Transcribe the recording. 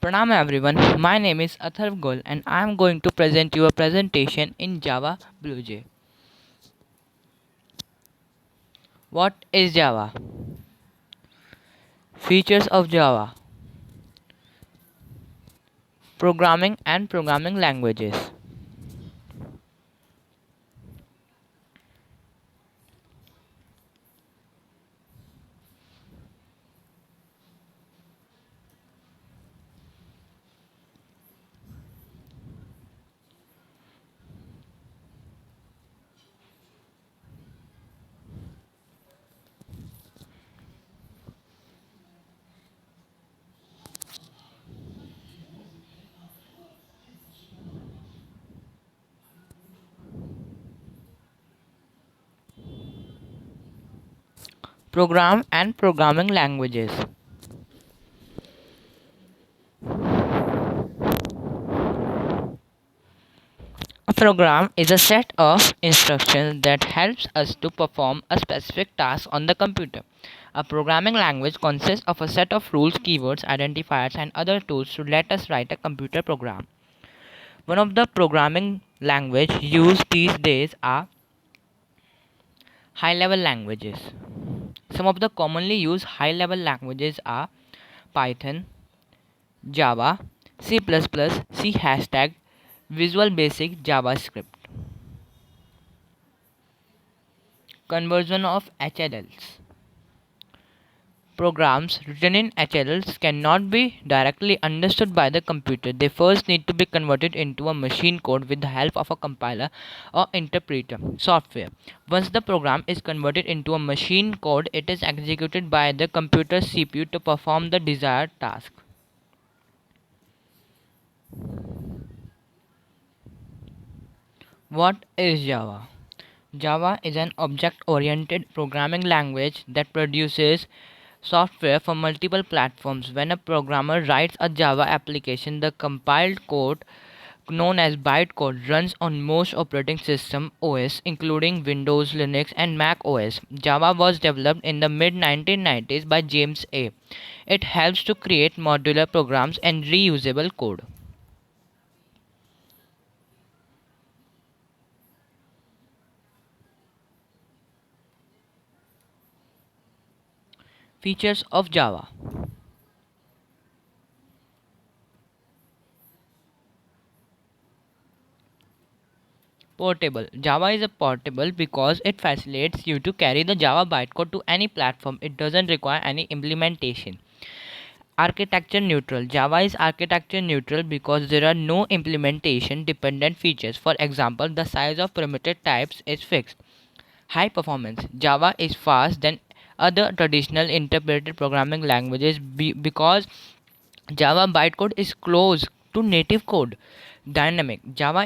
Pranam everyone, my name is Atharv Gul and I am going to present you a presentation in Java BlueJ. What is Java? Features of Java. Programming and programming languages. Program and programming languages. A program is a set of instructions that helps us to perform a specific task on the computer. A programming language consists of a set of rules, keywords, identifiers, and other tools to let us write a computer program. One of the programming language used these days are high-level languages. Some of the commonly used high-level languages are Python, Java, C++, C hashtag, Visual Basic, JavaScript. Conversion of HLLs. Programs written in HLLs cannot be directly understood by the computer. They first need to be converted into a machine code with the help of a compiler or interpreter software. Once the program is converted into a machine code, it is executed by the computer CPU to perform the desired task. What is Java? Java is an object-oriented programming language that produces software for multiple platforms. When a programmer writes a Java application, the compiled code known as bytecode runs on most operating system OS including Windows, Linux and Mac OS. Java was developed in the mid 1990s by James A. It helps to create modular programs and reusable code. Features of Java. Portable. Java is a portable because it facilitates you to carry the Java bytecode to any platform. It doesn't require any implementation. Architecture neutral. Java is architecture neutral because there are no implementation dependent features. For example, the size of parameter types is fixed. High performance. Java is fast than other traditional interpreted programming languages because Java bytecode is close to native code. Dynamic. Java